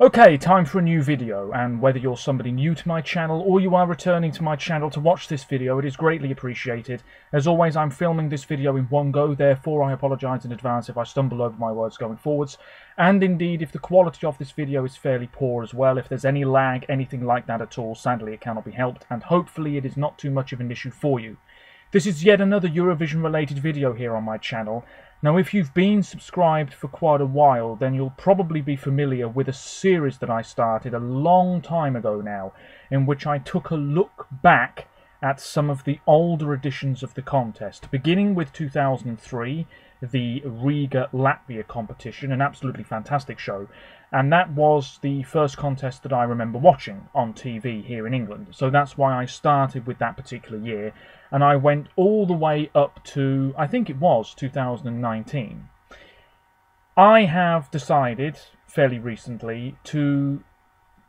Okay, time for a new video, and whether you're somebody new to my channel or you are returning to my channel to watch this video, it is greatly appreciated. As always, I'm filming this video in one go, therefore I apologise in advance if I stumble over my words going forwards, and indeed if the quality of this video is fairly poor as well. If there's any lag, anything like that at all, sadly it cannot be helped, and hopefully it is not too much of an issue for you. This is yet another Eurovision related video here on my channel. Now, if you've been subscribed for quite a while, then you'll probably be familiar with a series that I started a long time ago now, in which I took a look back at some of the older editions of the contest, beginning with 2003, the Riga, Latvia competition, an absolutely fantastic show, and that was the first contest that I remember watching on TV here in England, so that's why I started with that particular year, and I went all the way up to, I think it was 2019. I have decided, fairly recently, to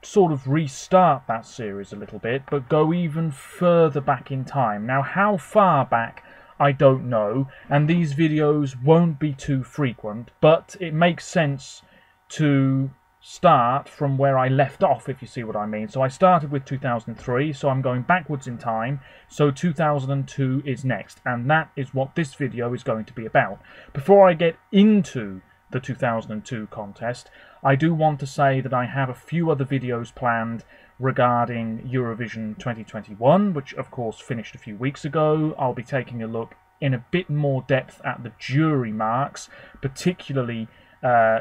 sort of restart that series a little bit, but go even further back in time. Now, how far back, I don't know, and these videos won't be too frequent, but it makes sense to start from where I left off, if you see what I mean. So I started with 2003, so I'm going backwards in time, so 2002 is next, and that is what this video is going to be about. Before I get into the 2002 contest, I do want to say that I have a few other videos planned regarding Eurovision 2021, which of course finished a few weeks ago. I'll be taking a look in a bit more depth at the jury marks, particularly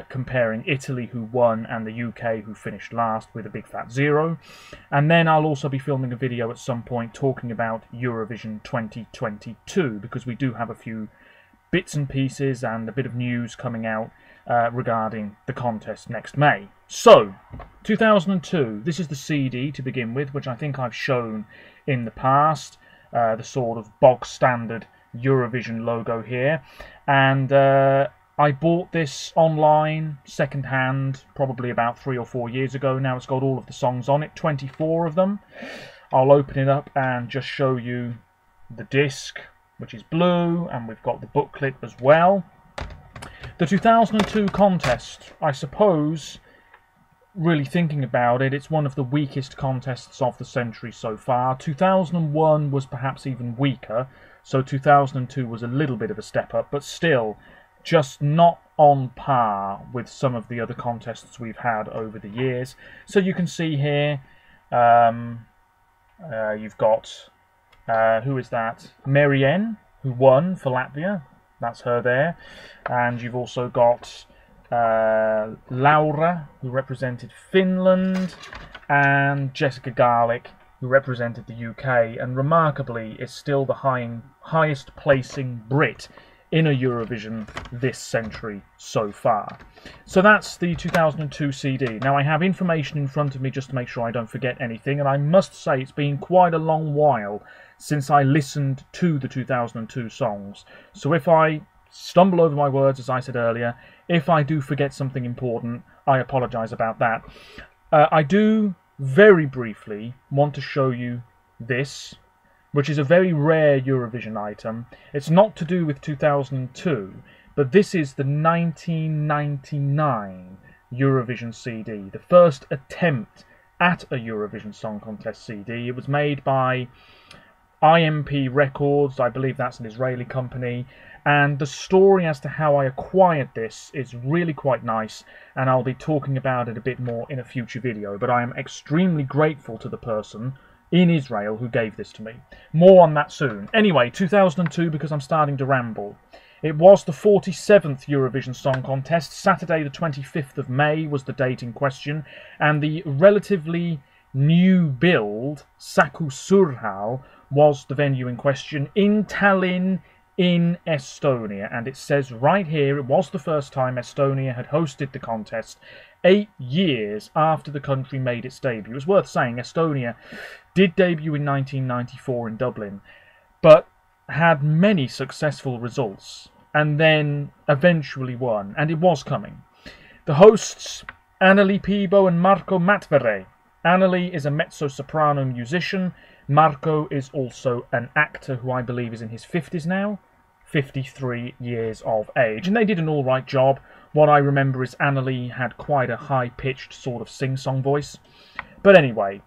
comparing Italy, who won, and the UK, who finished last with a big fat 0. And then I'll also be filming a video at some point talking about Eurovision 2022, because we do have a few bits and pieces and a bit of news coming out regarding the contest next May. So, 2002, this is the CD to begin with, which I think I've shown in the past, the sort of bog standard Eurovision logo here, and I bought this online, second hand, probably about 3 or 4 years ago. Now it's got all of the songs on it, 24 of them. I'll open it up and just show you the disc, which is blue, and we've got the booklet as well. The 2002 contest, I suppose, really thinking about it, it's one of the weakest contests of the century so far. 2001 was perhaps even weaker, so 2002 was a little bit of a step up, but still just not on par with some of the other contests we've had over the years. So you can see here, you've got, who is that? Marianne, who won for Latvia. That's her there. And you've also got Laura, who represented Finland, and Jessica Garlick, who represented the UK, and remarkably is still the highest placing Brit in a Eurovision this century so far. So that's the 2002 CD. Now I have information in front of me just to make sure I don't forget anything, and I must say it's been quite a long while since I listened to the 2002 songs. So if I stumble over my words, as I said earlier, if I do forget something important, I apologise about that. I do very briefly want to show you this, which is a very rare Eurovision item. It's not to do with 2002, but this is the 1999 Eurovision CD, the first attempt at a Eurovision Song Contest CD. It was made by IMP Records, I believe that's an Israeli company, and the story as to how I acquired this is really quite nice, and I'll be talking about it a bit more in a future video, but I am extremely grateful to the person in Israel who gave this to me. More on that soon. Anyway, 2002, because I'm starting to ramble. It was the 47th Eurovision Song Contest. Saturday the 25th of May was the date in question, and the relatively new build, Saku Suurhall, was the venue in question in Tallinn in Estonia, and it says right here it was the first time Estonia had hosted the contest 8 years after the country made its debut. It's worth saying Estonia did debut in 1994 in Dublin, but had many successful results, and then eventually won, and it was coming. The hosts, Anneli Piibo and Marko Matvere. Anneli is a mezzo-soprano musician. Marko is also an actor who I believe is in his 50s now, 53 years of age, and they did an alright job. What I remember is Annalie had quite a high-pitched sort of sing-song voice. But anyway,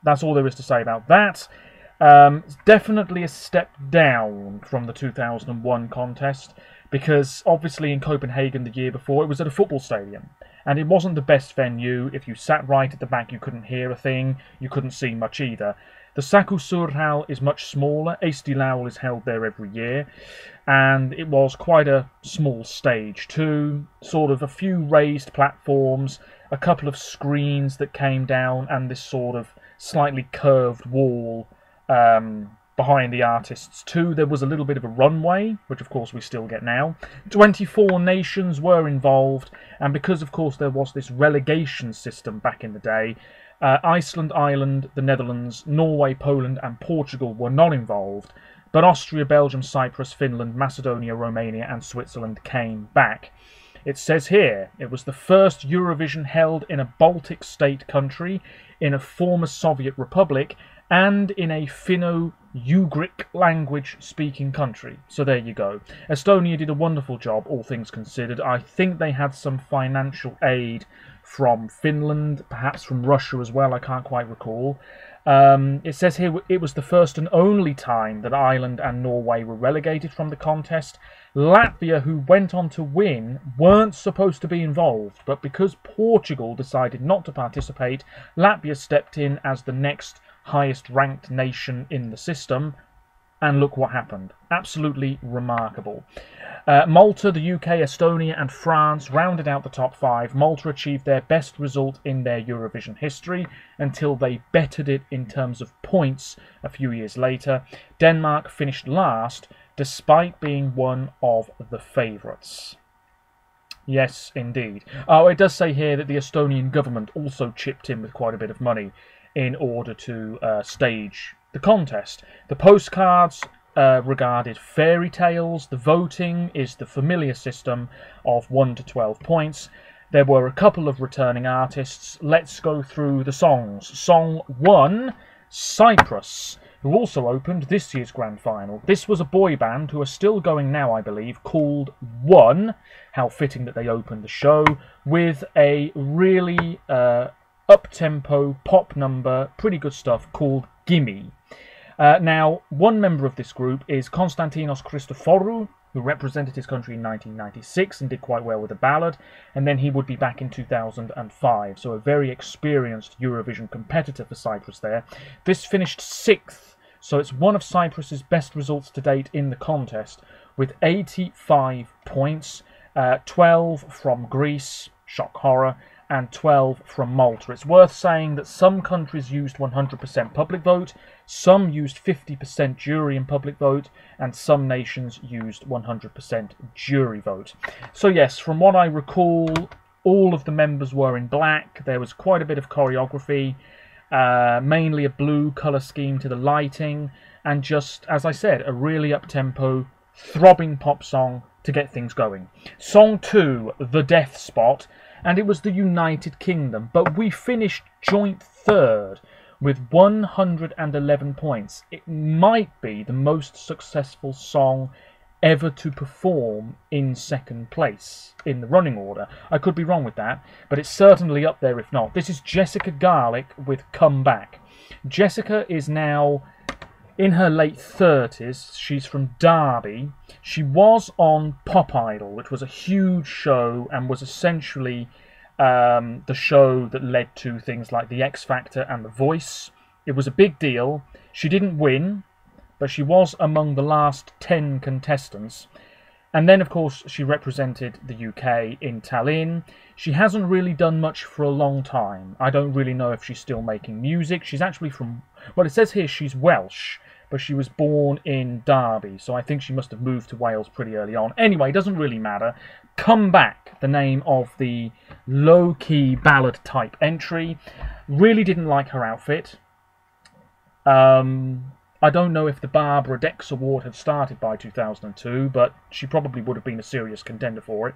that's all there is to say about that. It's definitely a step down from the 2001 contest, because obviously in Copenhagen the year before it was at a football stadium, and it wasn't the best venue. If you sat right at the back you couldn't hear a thing, you couldn't see much either. The Saku Suurhall is much smaller. Eesti Laul is held there every year, and it was quite a small stage too, sort of a few raised platforms, a couple of screens that came down, and this sort of slightly curved wall behind the artists too. There was a little bit of a runway, which of course we still get now. 24 nations were involved, and because of course there was this relegation system back in the day, Iceland, Ireland, the Netherlands, Norway, Poland and Portugal were not involved, but Austria, Belgium, Cyprus, Finland, Macedonia, Romania and Switzerland came back. It says here, it was the first Eurovision held in a Baltic state country, in a former Soviet republic, and in a Finno-Ugric language-speaking country. So there you go. Estonia did a wonderful job, all things considered. I think they had some financial aid from Finland, perhaps from Russia as well, I can't quite recall. It says here it was the first and only time that Ireland and Norway were relegated from the contest. Latvia, who went on to win, weren't supposed to be involved, but because Portugal decided not to participate, Latvia stepped in as the next highest ranked nation in the system, and look what happened. Absolutely remarkable. Malta, the UK, Estonia and France rounded out the top 5. Malta achieved their best result in their Eurovision history until they bettered it in terms of points a few years later. Denmark finished last despite being one of the favourites. Yes, indeed. Oh, it does say here that the Estonian government also chipped in with quite a bit of money in order to stage the contest. The postcards regarded fairy tales. The voting is the familiar system of 1 to 12 points. There were a couple of returning artists. Let's go through the songs. Song 1, Cyprus, who also opened this year's grand final. This was a boy band who are still going now, I believe, called One. How fitting that they opened the show with a really up-tempo pop number, pretty good stuff, called Gimme. Now, one member of this group is Konstantinos Christoforou, who represented his country in 1996 and did quite well with a ballad, and then he would be back in 2005, so a very experienced Eurovision competitor for Cyprus there. This finished 6th, so it's one of Cyprus's best results to date in the contest, with 85 points, 12 from Greece, shock horror, and 12 from Malta. It's worth saying that some countries used 100% public vote, some used 50% jury and public vote, and some nations used 100% jury vote. So yes, from what I recall, all of the members were in black. There was quite a bit of choreography, mainly a blue colour scheme to the lighting, and just, as I said, a really up-tempo, throbbing pop song to get things going. Song 2, The Death Spot, and it was the United Kingdom, but we finished joint 3rd with 111 points. It might be the most successful song ever to perform in 2nd place in the running order. I could be wrong with that, but it's certainly up there if not. This is Jessica Garlick with Come Back. Jessica is now in her late 30s. She's from Derby. She was on Pop Idol, which was a huge show and was essentially the show that led to things like The X Factor and The Voice. It was a big deal. She didn't win, but she was among the last 10 contestants. And then, of course, she represented the UK in Tallinn. She hasn't really done much for a long time. I don't really know if she's still making music. She's actually from, well, it says here she's Welsh, but she was born in Derby, so I think she must have moved to Wales pretty early on. Anyway, it doesn't really matter. Come Back, the name of the low-key ballad-type entry. Really didn't like her outfit. I don't know if the Barbara Dex Award had started by 2002, but she probably would have been a serious contender for it.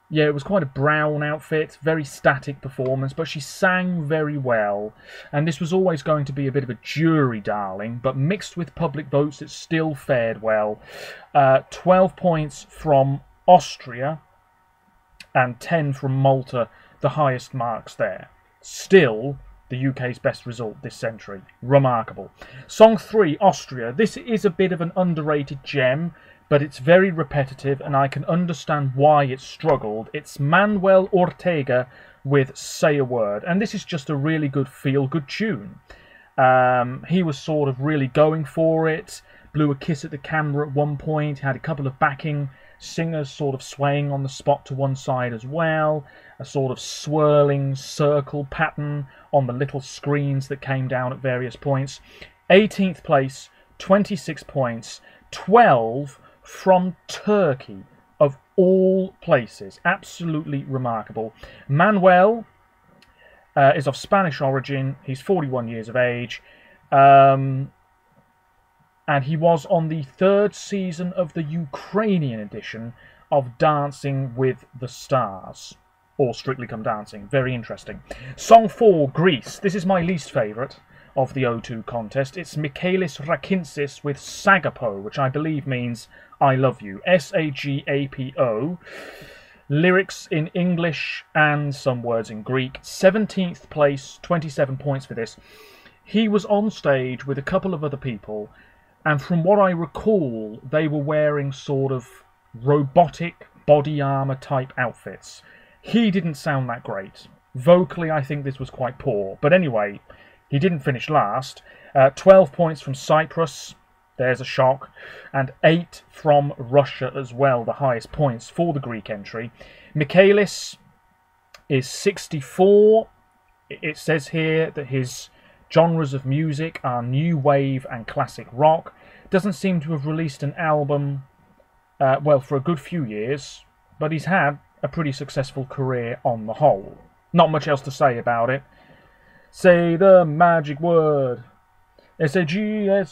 Yeah, it was quite a brown outfit, very static performance, but she sang very well. And this was always going to be a bit of a jury darling, but mixed with public votes, it still fared well. 12 points from Austria, and 10 from Malta, the highest marks there. Still the UK's best result this century. Remarkable. Song 3, Austria. This is a bit of an underrated gem, but it's very repetitive and I can understand why it struggled. It's Manuel Ortega with Say a Word, and this is just a really good feel-good tune. He was sort of really going for it, blew a kiss at the camera at one point, had a couple of backing singers sort of swaying on the spot to one side as well, a sort of swirling circle pattern on the little screens that came down at various points. 18th place, 26 points, 12 from Turkey, of all places. Absolutely remarkable. Manuel is of Spanish origin. He's 41 years of age. And he was on the 3rd season of the Ukrainian edition of Dancing with the Stars, or Strictly Come Dancing. Very interesting. Song 4, Greece. This is my least favourite of the O2 contest. It's Michaelis Rakintsis with Sagapo, which I believe means I love you. S-A-G-A-P-O. Lyrics in English and some words in Greek. 17th place, 27 points for this. He was on stage with a couple of other people, and from what I recall, they were wearing sort of robotic body armour type outfits. He didn't sound that great. Vocally, I think this was quite poor. But anyway, he didn't finish last. 12 points from Cyprus. There's a shock. And 8 from Russia as well, the highest points for the Greek entry. Michaelis is 64. It says here that his genres of music are new wave and classic rock. Doesn't seem to have released an album, well, for a good few years, but he's had a pretty successful career on the whole. Not much else to say about it. Say the magic word. S-A-G-S-A-G-A-P.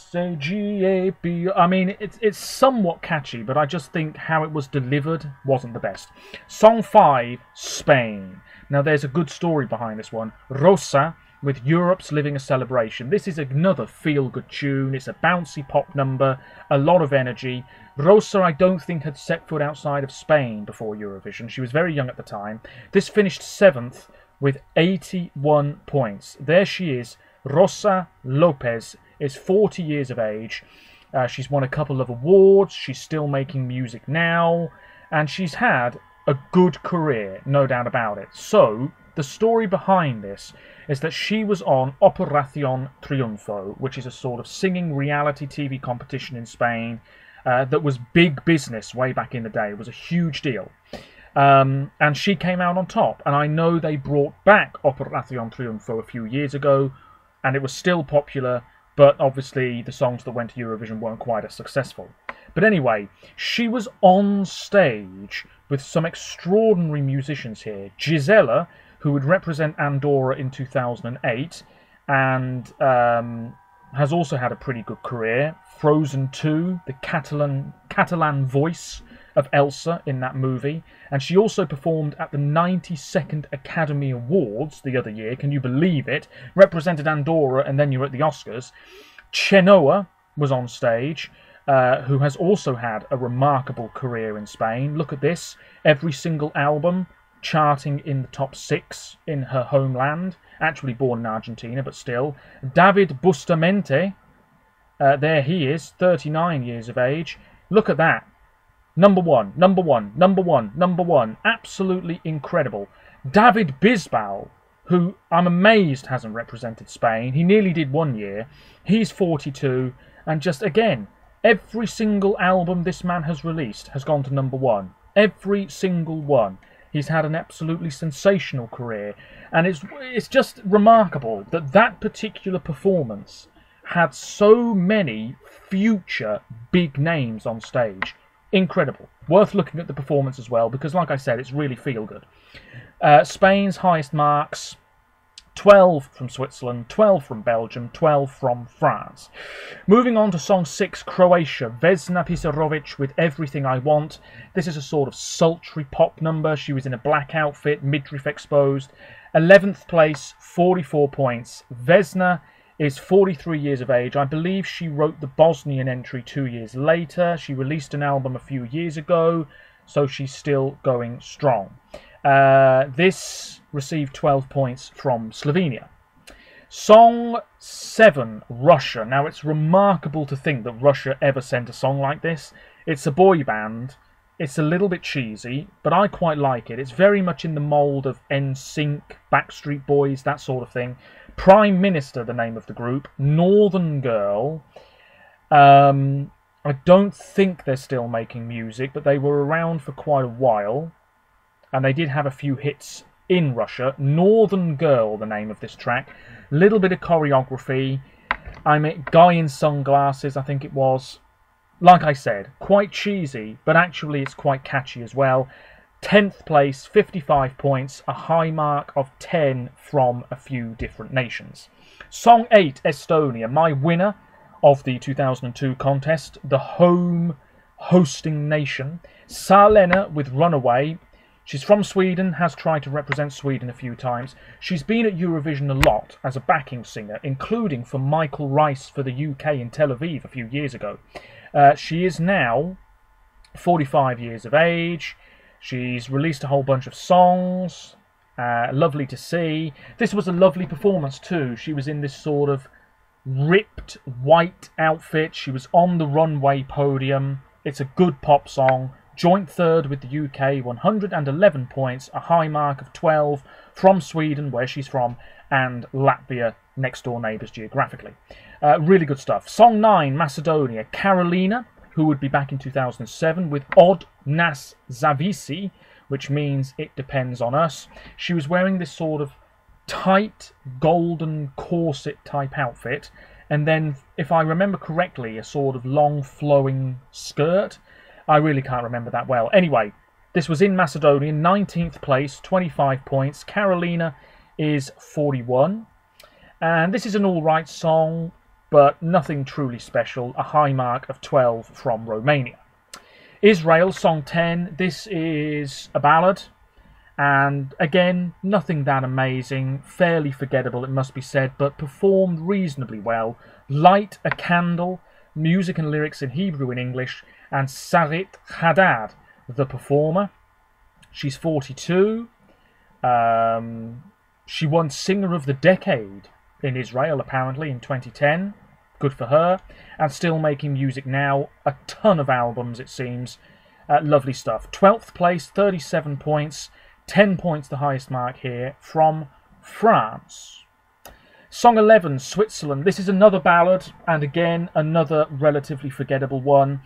I mean, it's somewhat catchy, but I just think how it was delivered wasn't the best. Song 5, Spain. Now, there's a good story behind this one. Rosa with Europe's Living a Celebration. This is another feel-good tune. It's a bouncy pop number, a lot of energy. Rosa, I don't think, had set foot outside of Spain before Eurovision. She was very young at the time. This finished 7th with 81 points. There she is. Rosa Lopez is 40 years of age. She's won a couple of awards. She's still making music now. And she's had a good career, no doubt about it. So, the story behind this is that she was on Operación Triunfo, which is a sort of singing reality TV competition in Spain that was big business way back in the day. It was a huge deal. And she came out on top. And I know they brought back Operación Triunfo a few years ago, and it was still popular, but obviously the songs that went to Eurovision weren't quite as successful. But anyway, she was on stage with some extraordinary musicians here. Gisela, who would represent Andorra in 2008, and has also had a pretty good career. Frozen 2, the Catalan voice of Elsa in that movie. And she also performed at the 92nd Academy Awards the other year. Can you believe it? Represented Andorra, and then you're at the Oscars. Chenoa was on stage, who has also had a remarkable career in Spain. Look at this. Every single album charting in the top 6 in her homeland. Actually born in Argentina, but still. David Bustamante, there he is, 39 years of age. Look at that. Number one, number one, number one, number one. Absolutely incredible. David Bisbal, who I'm amazed hasn't represented Spain. He nearly did one year. He's 42, and just again, every single album this man has released has gone to number 1. Every single one. He's had an absolutely sensational career, and it's just remarkable that that particular performance had so many future big names on stage. Incredible. Worth looking at the performance as well, because like I said, it's really feel good. Spain's highest marks, 12 from Switzerland, 12 from Belgium, 12 from France. Moving on to song 6, Croatia, Vesna Pisarovic with Everything I Want. This is a sort of sultry pop number. She was in a black outfit, midriff exposed. 11th place, 44 points. Vesna is 43 years of age. I believe she wrote the Bosnian entry 2 years later. She released an album a few years ago, so she's still going strong. This received 12 points from Slovenia. Song 7, Russia. Now, it's remarkable to think that Russia ever sent a song like this. It's a boy band. It's a little bit cheesy, but I quite like it. It's very much in the mould of NSYNC, Backstreet Boys, that sort of thing. Prime Minister, the name of the group. Northern Girl. I don't think they're still making music, but they were around for quite a while. And they did have a few hits in Russia. Northern Girl, the name of this track. Little bit of choreography. Guy in sunglasses, I think it was. Like I said, quite cheesy, but actually it's quite catchy as well. 10th place, 55 points, a high mark of 10 from a few different nations. Song 8, Estonia, my winner of the 2002 contest, the home hosting nation. Salena with Runaway. She's from Sweden, has tried to represent Sweden a few times. She's been at Eurovision a lot as a backing singer, including for Michael Rice for the UK in Tel Aviv a few years ago. She is now 45 years of age. She's released a whole bunch of songs. Lovely to see. This was a lovely performance too. She was in this sort of ripped white outfit. She was on the runway podium. It's a good pop song. Joint third with the UK, 111 points, a high mark of 12 from Sweden, where she's from, and Latvia, next door neighbours geographically. Really good stuff. Song 9, Macedonia, Karolina, who would be back in 2007 with Od Nas Zavisi, which means it depends on us. She was wearing this sort of tight golden corset type outfit, and then, if I remember correctly, a sort of long flowing skirt. I really can't remember that well. Anyway, this was in Macedonia, 19th place, 25 points. Karolina is 41. And this is an alright song, but nothing truly special. A high mark of 12 from Romania. Israel, Song 10. This is a ballad. And again, nothing that amazing. Fairly forgettable, it must be said, but performed reasonably well. Light a Candle. Music and lyrics in Hebrew and English. And Sarit Haddad, the performer. She's 42. She won Singer of the Decade in Israel, apparently, in 2010. Good for her. And still making music now. A ton of albums, it seems. Lovely stuff. 12th place, 37 points. 10 points, the highest mark here, from France. Song 11, Switzerland. This is another ballad, and again, another relatively forgettable one.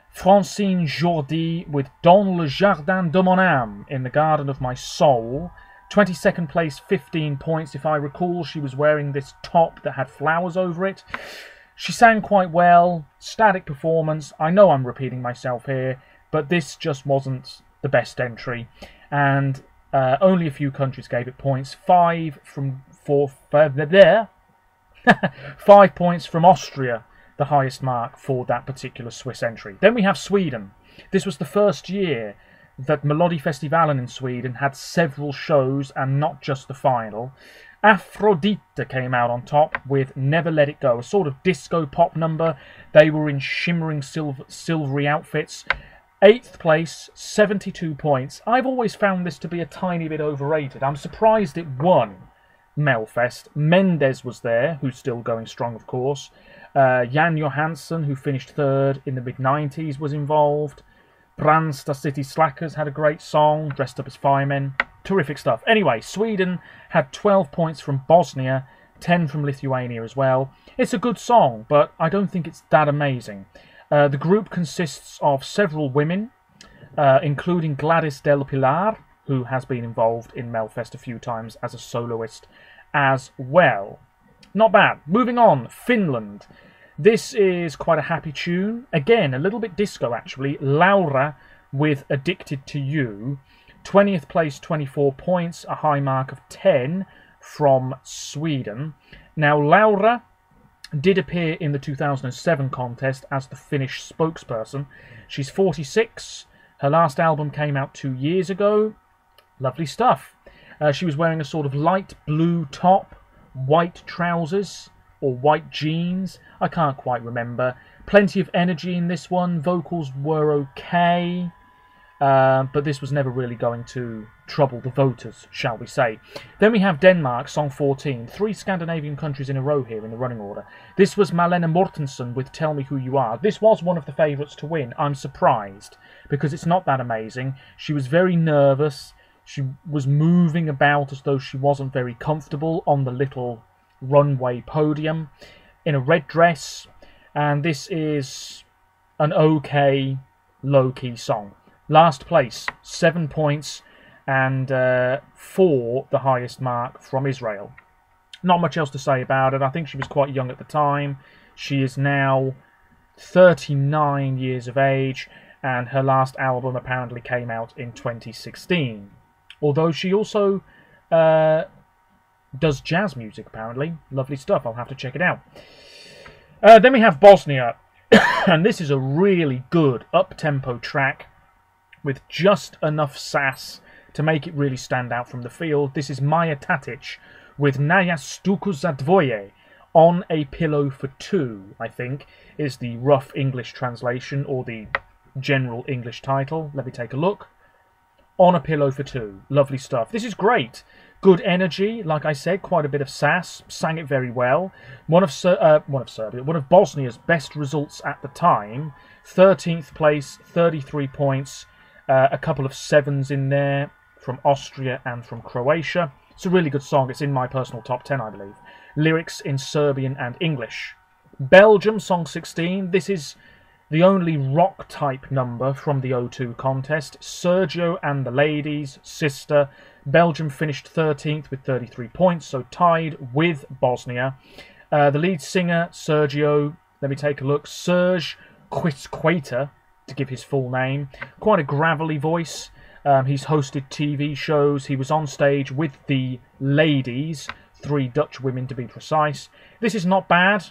Francine Jordi with Dans le Jardin de mon âme, in the garden of my soul. 22nd place, 15 points. If I recall, she was wearing this top that had flowers over it. She sang quite well. Static performance. I know I'm repeating myself here, but this just wasn't the best entry. And only a few countries gave it points. 5 points from Austria, the highest mark for that particular Swiss entry. Then we have Sweden. This was the first year that Melodifestivalen in Sweden had several shows and not just the final. Aphrodite came out on top with Never Let It Go, a sort of disco pop number. They were in shimmering silvery outfits. 8th place, 72 points. I've always found this to be a tiny bit overrated. I'm surprised it won Melfest. Mendes was there, who's still going strong, of course. Jan Johansson, who finished 3rd in the mid-90s, was involved. Brandsta City Slackers had a great song, dressed up as firemen. Terrific stuff. Anyway, Sweden had 12 points from Bosnia, 10 from Lithuania as well. It's a good song, but I don't think it's that amazing. The group consists of several women, including Gladys Del Pilar, who has been involved in Melfest a few times as a soloist as well. Not bad. Moving on, Finland. This is quite a happy tune. Again, a little bit disco, actually. Laura with Addicted to You. 20th place, 24 points, a high mark of 10 from Sweden. Now, Laura did appear in the 2007 contest as the Finnish spokesperson. She's 46. Her last album came out 2 years ago. Lovely stuff. She was wearing a sort of light blue top, white trousers, or white jeans. I can't quite remember. Plenty of energy in this one. Vocals were okay. But this was never really going to trouble the voters, shall we say. Then we have Denmark, song 14. 3 Scandinavian countries in a row here in the running order. This was Malene Mortensen with Tell Me Who You Are. This was one of the favourites to win. I'm surprised, because it's not that amazing. She was very nervous. She was moving about as though she wasn't very comfortable on the little runway podium in a red dress. And this is an okay, low-key song. Last place, 7 points, and 4 the highest mark from Israel. Not much else to say about it. I think she was quite young at the time. She is now 39 years of age, and her last album apparently came out in 2016. Although she also does jazz music, apparently. Lovely stuff. I'll have to check it out. Then we have Bosnia, and this is a really good up-tempo track with just enough sass to make it really stand out from the field. This is Maja Tatic with Naja Stuku za dvoje, On a Pillow for Two, I think, is the rough English translation, or the general English title. Let me take a look. On a Pillow for Two. Lovely stuff. This is great. Good energy, like I said, quite a bit of sass. Sang it very well. One of Bosnia's best results at the time. 13th place, 33 points. A couple of 7s in there from Austria and from Croatia. It's a really good song. It's in my personal top 10, I believe. Lyrics in Serbian and English. Belgium, song 16. This is the only rock-type number from the O2 contest. Sergio and the Ladies, Sister. Belgium finished 13th with 33 points, so tied with Bosnia. The lead singer, Sergio, let me take a look. Serge Quisquater, to give his full name. Quite a gravelly voice. He's hosted TV shows. He was on stage with the Ladies, 3 Dutch women to be precise. This is not bad,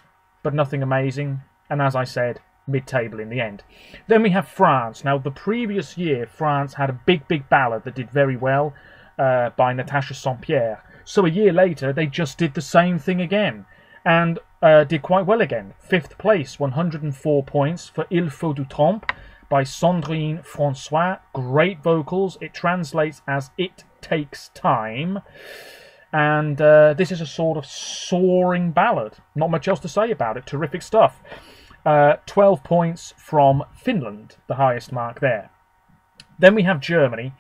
but nothing amazing. And as I said, mid-table in the end. Then we have France. Now, the previous year, France had a big ballad that did very well by Natasha Saint-Pierre. So a year later, they just did the same thing again. And did quite well again. 5th place, 104 points for Il Faut du Temps by Sandrine François. Great vocals. It translates as It Takes Time. And this is a sort of soaring ballad. Not much else to say about it. Terrific stuff. 12 points from Finland, the highest mark there. Then we have Germany.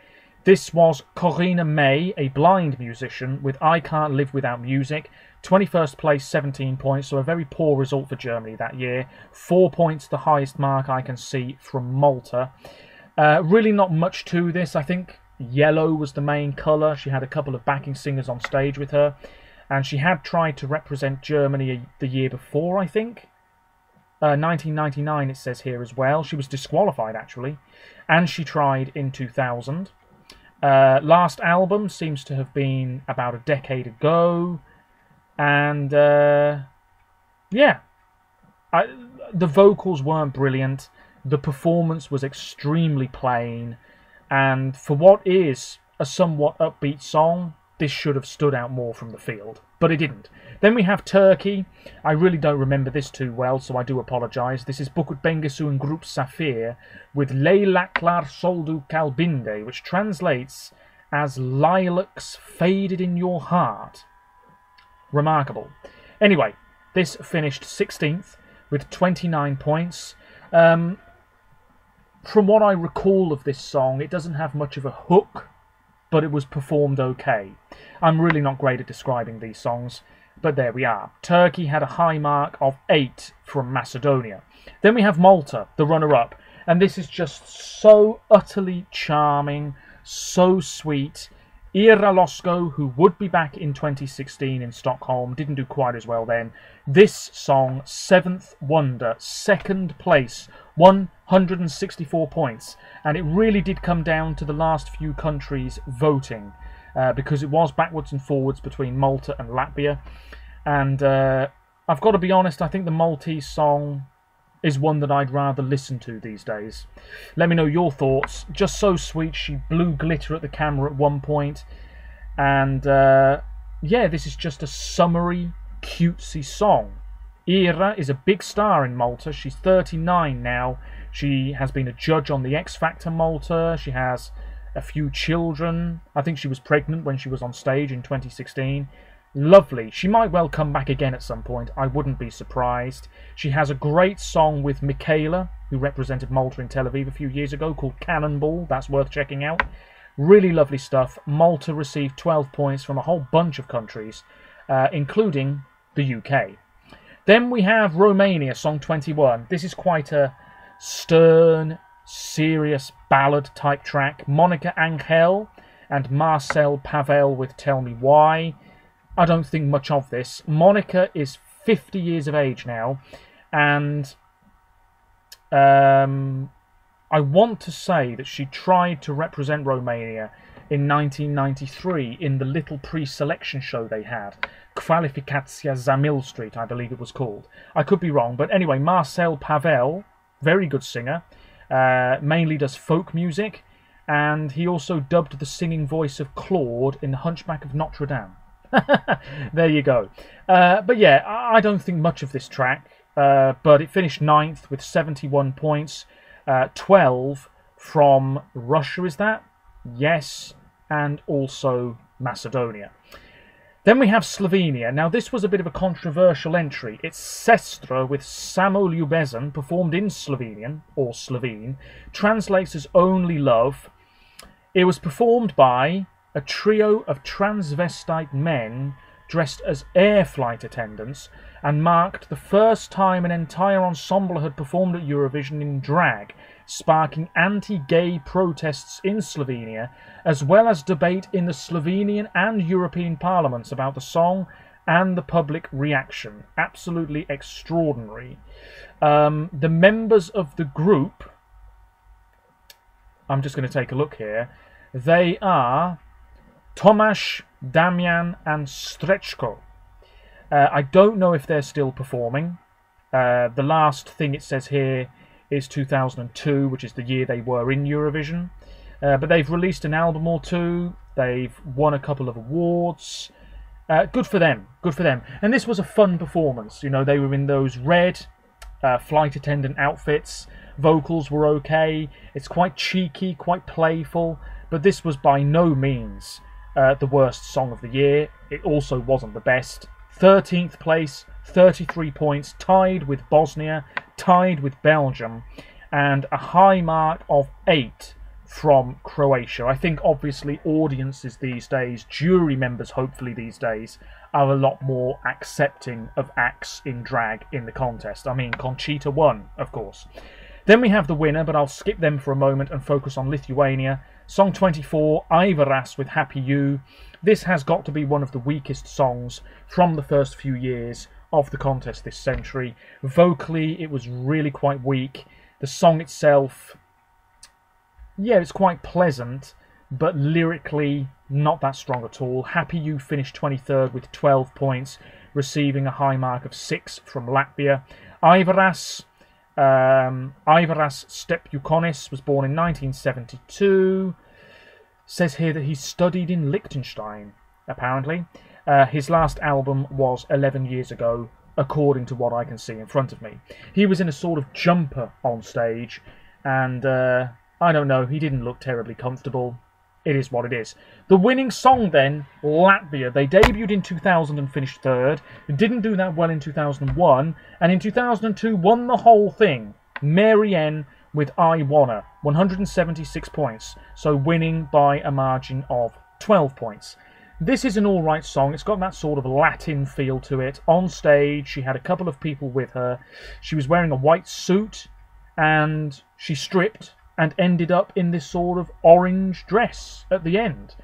This was Corinna May, a blind musician, with I Can't Live Without Music. 21st place, 17 points, so a very poor result for Germany that year. 4 points, the highest mark I can see from Malta. Really not much to this. I think yellow was the main colour. She had a couple of backing singers on stage with her. And she had tried to represent Germany the year before, I think. 1999 it says here as well. She was disqualified, actually. And she tried in 2000. Last album seems to have been about a decade ago. And, yeah. The vocals weren't brilliant. The performance was extremely plain. And for what is a somewhat upbeat song, this should have stood out more from the field. But it didn't. Then we have Turkey. I really don't remember this too well, so I do apologise. This is Bukut Bengisu and Group Safir with Leylaklar Soldu Kalbinde, which translates as Lilacs Faded in Your Heart. Remarkable. Anyway, this finished 16th with 29 points. From what I recall of this song, it doesn't have much of a hook, but it was performed okay. I'm really not great at describing these songs, but there we are. Turkey had a high mark of 8 from Macedonia. Then we have Malta, the runner-up, and this is just so utterly charming, so sweet. Ira Losko, who would be back in 2016 in Stockholm, didn't do quite as well then. This song, 7th wonder, 2nd place, 164 points. And it really did come down to the last few countries voting, because it was backwards and forwards between Malta and Latvia. And I've got to be honest, I think the Maltese song is one that I'd rather listen to these days. Let me know your thoughts. Just so sweet. She blew glitter at the camera at one point. And yeah, this is just a summery, cutesy song. Ira is a big star in Malta. She's 39 now. She has been a judge on the X Factor Malta. She has a few children. I think she was pregnant when she was on stage in 2016. Lovely. She might well come back again at some point. I wouldn't be surprised. She has a great song with Michaela, who represented Malta in Tel Aviv a few years ago, called Cannonball. That's worth checking out. Really lovely stuff. Malta received 12 points from a whole bunch of countries, including the UK. Then we have Romania, song 21. This is quite a stern, serious ballad-type track. Monica Angel and Marcel Pavel with Tell Me Why. I don't think much of this. Monica is 50 years of age now, and I want to say that she tried to represent Romania in 1993 in the little pre-selection show they had. Kwalifikacja za Mill Street, I believe it was called. I could be wrong, but anyway, Marcel Pavel, very good singer, mainly does folk music, and he also dubbed the singing voice of Claude in The Hunchback of Notre Dame. There you go. But yeah, I don't think much of this track, but it finished 9th with 71 points, 12 from Russia, is that? Yes, and also Macedonia. Then we have Slovenia. Now this was a bit of a controversial entry. It's Sestra with Samo Ljubezen, performed in Slovenian, or Slovene, translates as Only Love. It was performed by a trio of transvestite men dressed as air flight attendants, and marked the first time an entire ensemble had performed at Eurovision in drag, sparking anti-gay protests in Slovenia, as well as debate in the Slovenian and European parliaments about the song and the public reaction. Absolutely extraordinary. The members of the group, I'm just going to take a look here, they are Tomasz, Damian and Strechko. I don't know if they're still performing. The last thing it says here is 2002, which is the year they were in Eurovision. But they've released an album or two. They've won a couple of awards. Good for them. Good for them. And this was a fun performance. You know, they were in those red flight attendant outfits. Vocals were okay. It's quite cheeky, quite playful. But this was by no means the worst song of the year. It also wasn't the best. 13th place, 33 points, tied with Bosnia, tied with Belgium, and a high mark of 8 from Croatia. I think obviously audiences these days, jury members hopefully these days, are a lot more accepting of acts in drag in the contest. I mean, Conchita won, of course. Then we have the winner, but I'll skip them for a moment and focus on Lithuania. Song 24, Aivaras with Happy You. This has got to be one of the weakest songs from the first few years of the contest this century. Vocally, it was really quite weak. The song itself, yeah, it's quite pleasant, but lyrically, not that strong at all. Happy You finished 23rd with 12 points, receiving a high mark of 6 from Latvia. Aivaras Stepjukonis was born in 1972. Says here that he studied in Liechtenstein, apparently. His last album was 11 years ago, according to what I can see in front of me. He was in a sort of jumper on stage, and I don't know, he didn't look terribly comfortable. It is what it is. The winning song then, Latvia. They debuted in 2000 and finished 3rd. Didn't do that well in 2001, and in 2002 won the whole thing. Mary N with I Wanna, 176 points, so winning by a margin of 12 points. This is an alright song. It's got that sort of Latin feel to it. On stage, she had a couple of people with her. She was wearing a white suit, and she stripped and ended up in this sort of orange dress at the end.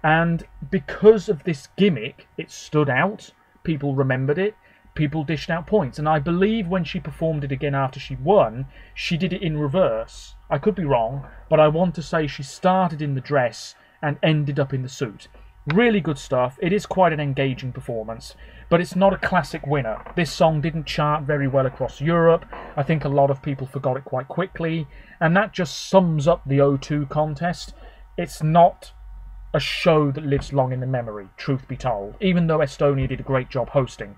And because of this gimmick, it stood out. People remembered it. People dished out points. And I believe when she performed it again after she won, she did it in reverse. I could be wrong, but I want to say she started in the dress and ended up in the suit. Really good stuff. It is quite an engaging performance, but it's not a classic winner. This song didn't chart very well across Europe. I think a lot of people forgot it quite quickly, and that just sums up the O2 contest. It's not a show that lives long in the memory, truth be told, even though Estonia did a great job hosting.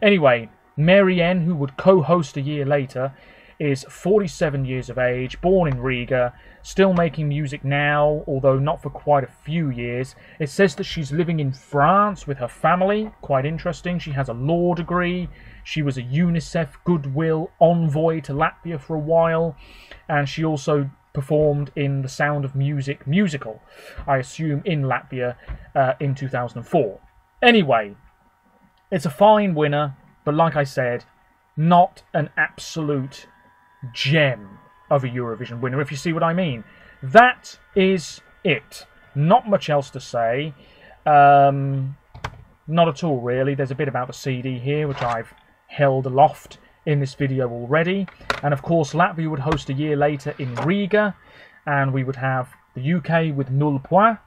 Anyway, Mary N, who would co-host a year later, is 47 years of age, born in Riga, still making music now, although not for quite a few years. It says that she's living in France with her family, quite interesting. She has a law degree. She was a UNICEF Goodwill envoy to Latvia for a while, and she also performed in the Sound of Music musical, I assume in Latvia, in 2004. Anyway, it's a fine winner, but like I said, not an absolute gem of a Eurovision winner, if you see what I mean. That is it. Not much else to say. Not at all, really. There's a bit about the CD here, which I've held aloft in this video already. And of course, Latvia would host a year later in Riga, and we would have the UK with 0 points,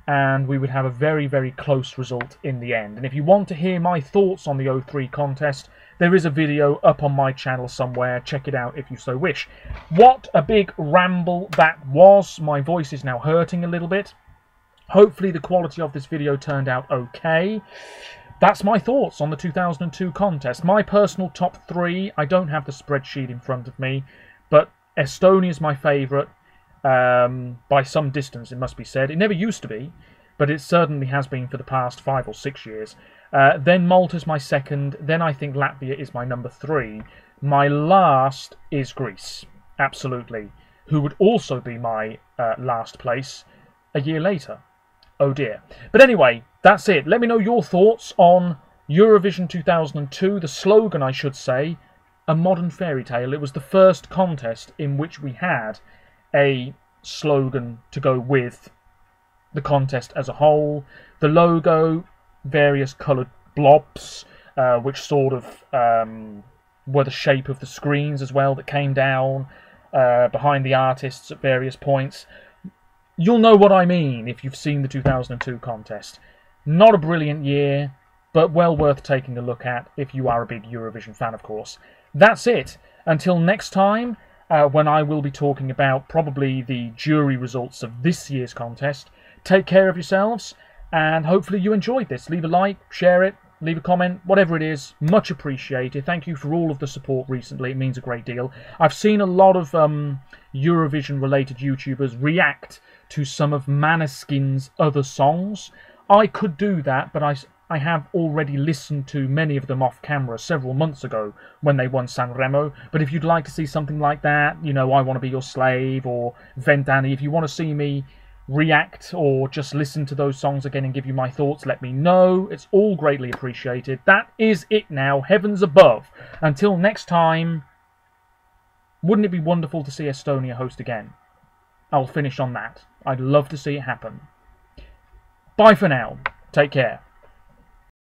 and we would have a very, very close result in the end. And if you want to hear my thoughts on the 03 contest, there is a video up on my channel somewhere. Check it out if you so wish. What a big ramble that was. My voice is now hurting a little bit. Hopefully the quality of this video turned out okay. That's my thoughts on the 2002 contest. My personal top 3, I don't have the spreadsheet in front of me, but Estonia is my favourite, by some distance, it must be said. It never used to be, but it certainly has been for the past 5 or 6 years. Then Malta's my second, then I think Latvia is my number 3. My last is Greece, absolutely, who would also be my last place a year later. Oh dear. But anyway, that's it. Let me know your thoughts on Eurovision 2002, the slogan, I should say, a modern fairy tale. It was the first contest in which we had a slogan to go with the contest as a whole. The logo, various coloured blobs, which sort of were the shape of the screens as well that came down behind the artists at various points. You'll know what I mean if you've seen the 2002 contest. Not a brilliant year, but well worth taking a look at if you are a big Eurovision fan, of course. That's it. Until next time, when I will be talking about probably the jury results of this year's contest. Take care of yourselves, and hopefully you enjoyed this. Leave a like, share it, leave a comment, whatever it is. Much appreciated. Thank you for all of the support recently. It means a great deal. I've seen a lot of Eurovision-related YouTubers react to some of Maneskin's other songs. I could do that, but I have already listened to many of them off camera several months ago when they won Sanremo. But if you'd like to see something like that, you know, I Want to Be Your Slave or Ventani, if you want to see me react or just listen to those songs again and give you my thoughts, let me know. It's all greatly appreciated. That is it now, heavens above. Until next time, wouldn't it be wonderful to see Estonia host again? I'll finish on that. I'd love to see it happen. Bye for now. Take care.